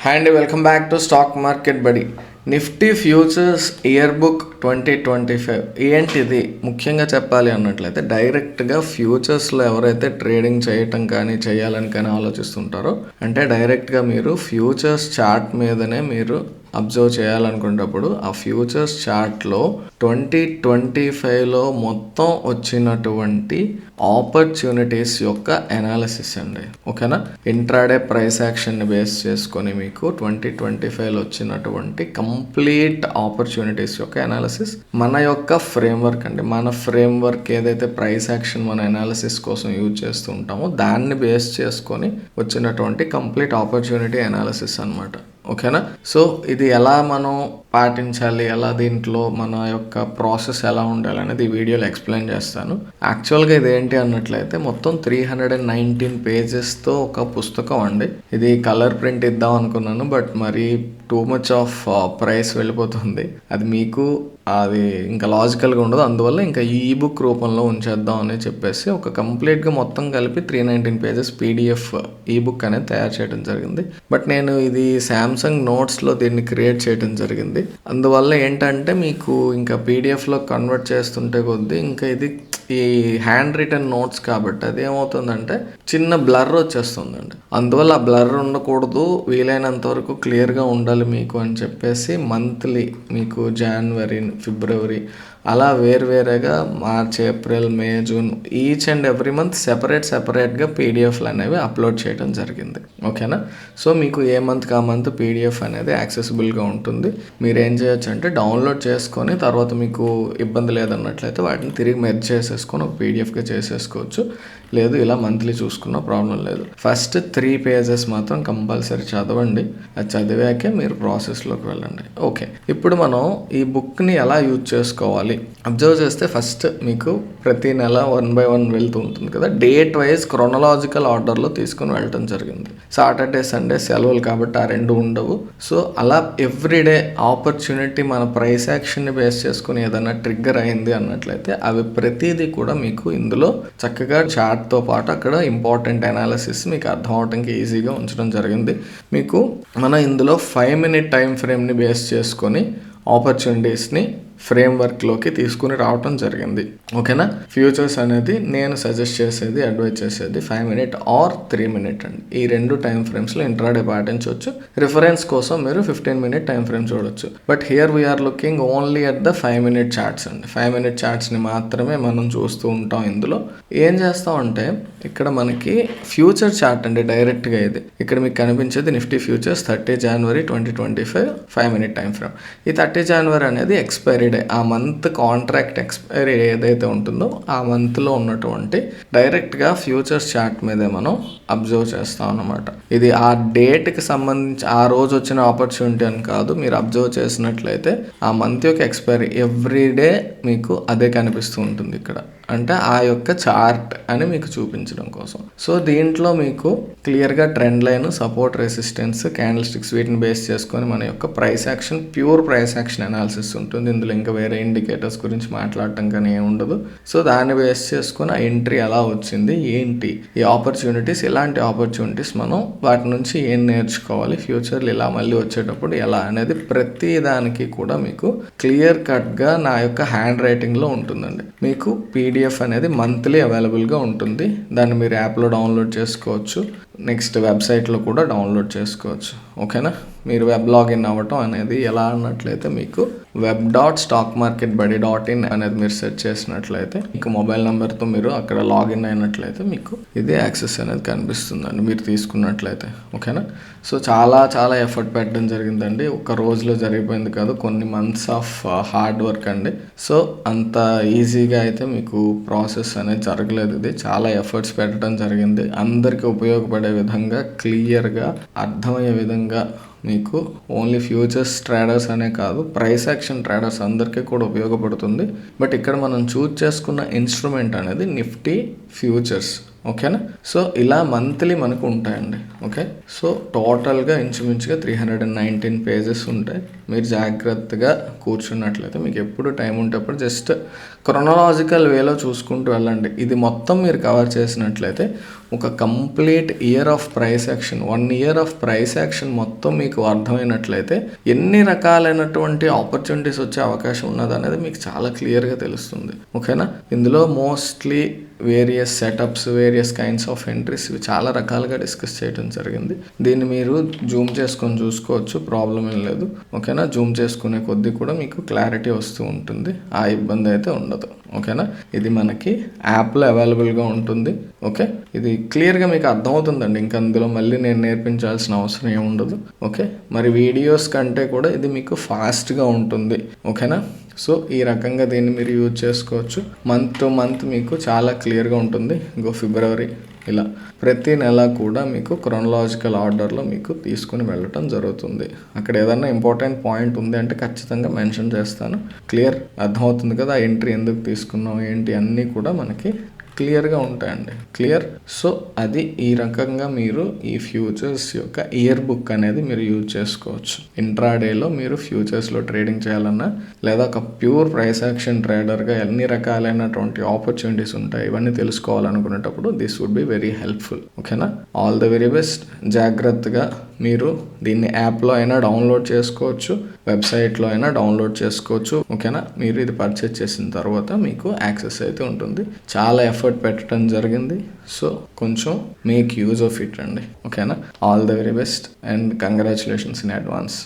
Hi అండి, welcome back to stock market బడి. Nifty futures year book 2025 ఏంటిది ముఖ్యంగా చెప్పాలి అన్నట్లయితే, డైరెక్ట్గా ఫ్యూచర్స్లో ఎవరైతే ట్రేడింగ్ చేయటం కానీ చేయాలని కానీ ఆలోచిస్తుంటారో, అంటే డైరెక్ట్గా మీరు ఫ్యూచర్స్ చార్ట్ మీదనే మీరు అబ్జర్వ్ చేయాలనుకున్నప్పుడు ఆ ఫ్యూచర్స్ చార్ట్లో 2025లో మొత్తం వచ్చినటువంటి ఆపర్చునిటీస్ యొక్క అనాలిసిస్ అండి. ఓకేనా? ఇంట్రాడే ప్రైస్ యాక్షన్ని బేస్ చేసుకొని మీకు 2025లో వచ్చినటువంటి కంప్లీట్ ఆపర్చునిటీస్ యొక్క అనాలిసిస్ మన యొక్క ఫ్రేమ్వర్క్ అండి. మన ఫ్రేమ్వర్క్ ఏదైతే ప్రైస్ యాక్షన్ మన అనాలిసిస్ కోసం యూజ్ చేస్తూ ఉంటామో దాన్ని బేస్ చేసుకొని వచ్చినటువంటి కంప్లీట్ ఆపర్చునిటీ అనాలిసిస్ అన్నమాట. ఓకేనా? సో ఇది ఎలా మనం పాటించాలి, ఎలా దీంట్లో మన యొక్క ప్రాసెస్ ఎలా ఉండాలి అనేది ఈ వీడియోలో ఎక్స్ప్లెయిన్ చేస్తాను. యాక్చువల్గా ఇది ఏంటి అన్నట్లయితే మొత్తం 319 పేజెస్తో ఒక పుస్తకం అండి. ఇది కలర్ ప్రింట్ ఇద్దాం అనుకున్నాను, బట్ మరి టూ మచ్ ఆఫ్ ప్రైస్ వెళ్ళిపోతుంది. అది మీకు అది ఇంకా లాజికల్గా ఉండదు. అందువల్ల ఇంకా ఈ బుక్ రూపంలో ఉంచేద్దాం అని చెప్పేసి ఒక కంప్లీట్గా మొత్తం కలిపి 319 పేజెస్ పీడిఎఫ్ ఈ బుక్ అనేది తయారు చేయడం జరిగింది. బట్ నేను ఇది శాంసంగ్ నోట్స్లో దీన్ని క్రియేట్ చేయడం జరిగింది. అందువల్ల ఏంటంటే మీకు ఇంకా పీడిఎఫ్లో కన్వర్ట్ చేస్తుంటే కొద్దీ ఇంకా ఇది ఈ హ్యాండ్ రిటన్ నోట్స్ కాబట్టి అది ఏమవుతుందంటే చిన్న బ్లర్ వచ్చేస్తుందండి. అందువల్ల ఆ బ్లర్ ఉండకూడదు, వీలైనంత వరకు క్లియర్గా ఉండాలి మీకు అని చెప్పేసి మంత్లీ మీకు జనవరి, ఫిబ్రవరి అలా వేరువేరేగా March, April, May, June each and every month సెపరేట్గా పీడిఎఫ్లు అనేవి అప్లోడ్ చేయడం జరిగింది. ఓకేనా? సో మీకు ఏ మంత్కి ఆ మంత్ పీడిఎఫ్ అనేది యాక్సెసిబుల్గా ఉంటుంది. మీరు ఏం చేయొచ్చు అంటే డౌన్లోడ్ చేసుకొని తర్వాత మీకు ఇబ్బంది లేదన్నట్లయితే వాటిని తిరిగి మెర్జ్ చేసేసుకొని ఒక పీడిఎఫ్గా చేసేసుకోవచ్చు. లేదు ఇలా మంత్లీ చూసుకున్న ప్రాబ్లం లేదు. ఫస్ట్ 3 పేజెస్ మాత్రం కంపల్సరీ చదవండి. అది చదివాకే మీరు ప్రాసెస్లోకి వెళ్ళండి. ఓకే, ఇప్పుడు మనం ఈ బుక్ని ఎలా యూజ్ చేసుకోవాలి అబ్జర్వ్ చేస్తే ఫస్ట్ మీకు ప్రతి నెల 1 by 1 వెళ్తూ ఉంటుంది కదా, డేట్ వైజ్ క్రొనలాజికల్ ఆర్డర్లో తీసుకుని వెళ్ళటం జరిగింది. సాటర్డే, సండే సెలవులు కాబట్టి ఆ రెండు ఉండవు. సో అలా ఎవ్రీడే ఆపర్చునిటీ మన ప్రైస్ యాక్షన్ని బేస్ చేసుకుని ఏదైనా ట్రిగ్గర్ అయింది అన్నట్లయితే అవి ప్రతిదీ కూడా మీకు ఇందులో చక్కగా చార్ట్తో పాటు అక్కడ ఇంపార్టెంట్ అనాలిసిస్ మీకు అర్థం అవడానికి ఈజీగా ఉంచడం జరిగింది. మీకు మనం ఇందులో 5 minute టైం ఫ్రేమ్ని బేస్ చేసుకొని ఆపర్చునిటీస్ని ఫ్రేమ్వర్క్లోకి తీసుకుని రావటం జరిగింది. ఓకేనా? ఫ్యూచర్స్ అనేది నేను సజెస్ట్ చేసేది, అడ్వైజ్ చేసేది 5 minute ఆర్ 3 minute అండి. ఈ రెండు టైం ఫ్రేమ్స్లో ఇంట్రాడే పాటించవచ్చు. రిఫరెన్స్ కోసం మీరు 15 minute టైం ఫ్రేమ్ చూడొచ్చు. But here we're looking only at the 5 minute charts అండి. 5 minute చార్ట్స్ని మాత్రమే మనం చూస్తూ ఉంటాం. ఇందులో ఏం చేస్తామంటే ఇక్కడ మనకి ఫ్యూచర్ చార్ట్ అండి డైరెక్ట్గా ఇది. ఇక్కడ మీకు కనిపించేది Nifty futures 30 January 2025 5 minute time frame. ఈ 30 January అనేది ఎక్స్పైరీ డే. ఆ మంత్ కాంట్రాక్ట్ ఎక్స్పైరీ ఏదైతే ఉంటుందో ఆ మంత్లో ఉన్నటువంటి డైరెక్ట్గా ఫ్యూచర్స్ చార్ట్ మీదే మనం అబ్జర్వ్ చేస్తాం అన్నమాట. ఇది ఆ డేట్కి సంబంధించి ఆ రోజు వచ్చిన ఆపర్చునిటీ అని కాదు. మీరు అబ్జర్వ్ చేసినట్లయితే ఆ మంత్ యొక్క ఎక్స్పైరీ ఎవ్రీ డే మీకు అదే కనిపిస్తూ ఉంటుంది ఇక్కడ. అంటే ఆ యొక్క చార్ట్ అని మీకు చూపించడం కోసం. సో దీంట్లో మీకు క్లియర్గా trend line, support, resistance, candle sticks వీటిని బేస్ చేసుకొని మన యొక్క price action, pure price action analysis ఉంటుంది. ఇందులో ఇంకా వేరే ఇండికేటర్స్ గురించి మాట్లాడటం కానీ ఏమి ఉండదు. సో దాన్ని బేస్ చేసుకొని ఆ ఎంట్రీ ఎలా వచ్చింది, ఏంటి ఈ ఆపర్చునిటీస్, ఇలాంటి ఆపర్చునిటీస్ మనం వాటి నుంచి ఏం నేర్చుకోవాలి, ఫ్యూచర్లు ఇలా మళ్ళీ వచ్చేటప్పుడు ఎలా అనేది ప్రతి దానికి కూడా మీకు క్లియర్ కట్గా నా యొక్క హ్యాండ్ రైటింగ్లో ఉంటుందండి. మీకు పీడిఎఫ్ అనేది మంత్లీ అవైలబుల్గా ఉంటుంది. దాన్ని మీరు యాప్లో డౌన్లోడ్ చేసుకోవచ్చు, నెక్స్ట్ వెబ్సైట్లో కూడా డౌన్లోడ్ చేసుకోవచ్చు. ఓకేనా? మీరు వెబ్ లాగిన్ అవ్వటం అనేది ఎలా అన్నట్లయితే మీకు web.stockmarketbuddy.in అనేది మీరు సెర్చ్ చేసినట్లయితే మీకు మొబైల్ నెంబర్తో మీరు అక్కడ లాగిన్ అయినట్లయితే మీకు ఇదే యాక్సెస్ అనేది కనిపిస్తుందండి మీరు తీసుకున్నట్లయితే. ఓకేనా? సో చాలా ఎఫర్ట్ పెట్టడం జరిగిందండి. ఒక రోజులో జరిగిపోయింది కాదు, కొన్ని మంత్స్ ఆఫ్ హార్డ్ వర్క్ అండి. సో అంత ఈజీగా అయితే మీకు ప్రాసెస్ అనేది జరగలేదు. ఇది చాలా ఎఫర్ట్స్ పెట్టడం జరిగింది. అందరికీ ఉపయోగపడే విధంగా, క్లియర్గా అర్థమయ్యే విధంగా మీకు ఓన్లీ ఫ్యూచర్స్ ట్రేడర్స్ అనే కాదు, ప్రైస్ యాక్షన్ ట్రేడర్స్ అందరికీ కూడా ఉపయోగపడుతుంది. బట్ ఇక్కడ మనం చూజ్ చేసుకున్న ఇన్స్ట్రుమెంట్ అనేది నిఫ్టీ ఫ్యూచర్స్. ఓకేనా? సో ఇలా మంత్లీ మనకు ఉంటాయండి. ఓకే, సో టోటల్గా ఇంచుమించుగా 319 పేజెస్ ఉంటాయి. మీరు జాగ్రత్తగా కూర్చున్నట్లయితే మీకు ఎప్పుడు టైం ఉంటేప్పుడు జస్ట్ క్రొనలాజికల్ వేలో చూసుకుంటూ వెళ్ళండి. ఇది మొత్తం మీరు కవర్ చేసినట్లయితే ఒక complete year of price action 1 year of price action మొత్తం మీకు అర్థమైనట్లయితే ఎన్ని రకాలైనటువంటి ఆపర్చునిటీస్ వచ్చే అవకాశం ఉన్నది అనేది మీకు చాలా క్లియర్గా తెలుస్తుంది. ఓకేనా, ఇందులో mostly various setups, various kinds of entries ఇవి చాలా రకాలుగా డిస్కస్ చేయడం జరిగింది. దీన్ని మీరు జూమ్ చేసుకొని చూసుకోవచ్చు, ప్రాబ్లం ఏం లేదు. ఓకేనా, జూమ్ చేసుకునే కొద్దీ కూడా మీకు క్లారిటీ వస్తూ ఉంటుంది, ఆ ఇబ్బంది అయితే ఉండదు. ఓకేనా, ఇది మనకి యాప్లో అవైలబుల్గా ఉంటుంది. ఓకే, ఇది క్లియర్గా మీకు అర్థమవుతుందండి, ఇంకా అందులో మళ్ళీ నేను నేర్పించాల్సిన అవసరం ఏమి ఉండదు. ఓకే, మరి వీడియోస్ కంటే కూడా ఇది మీకు ఫాస్ట్గా ఉంటుంది. ఓకేనా, సో ఈ రకంగా దీన్ని మీరు యూజ్ చేసుకోవచ్చు. మంత్ టు మంత్ మీకు చాలా క్లియర్గా ఉంటుంది. ఇంకో ఫిబ్రవరి ఇలా ప్రతి నెల కూడా మీకు క్రోనలాజికల్ ఆర్డర్లో మీకు తీసుకుని వెళ్ళటం జరుగుతుంది. అక్కడ ఏదైనా ఇంపార్టెంట్ పాయింట్ ఉంది అంటే ఖచ్చితంగా మెన్షన్ చేస్తాను. క్లియర్ అర్థమవుతుంది కదా, ఎంట్రీ ఎందుకు తీసుకున్నాం ఏంటి అన్నీ కూడా మనకి క్లియర్గా ఉంటాయండి. క్లియర్. సో అది ఈ రకంగా మీరు ఈ ఫ్యూచర్స్ యొక్క ఇయర్ బుక్ అనేది మీరు యూజ్ చేసుకోవచ్చు. ఇంట్రాడేలో మీరు ఫ్యూచర్స్లో ట్రేడింగ్ చేయాలన్నా లేదా ఒక ప్యూర్ ప్రైస్ యాక్షన్ ట్రేడర్గా ఎన్ని రకాలైనటువంటి ఆపర్చునిటీస్ ఉంటాయి ఇవన్నీ తెలుసుకోవాలనుకునేటప్పుడు this would be very helpful. ఓకేనా, ఆల్ ద వెరీ బెస్ట్. జాగ్రత్తగా మీరు దీన్ని యాప్లో అయినా డౌన్లోడ్ చేసుకోవచ్చు, వెబ్సైట్లో అయినా డౌన్లోడ్ చేసుకోవచ్చు. ఓకేనా, మీరు ఇది పర్చేజ్ చేసిన తర్వాత మీకు యాక్సెస్ అయితే ఉంటుంది. చాలా ఎఫర్ట్ పెట్టడం జరిగింది, సో కొంచెం మేక్ యూజ్ ఆఫ్ ఇట్ అండి. ఓకేనా, all the very best and congratulations in advance.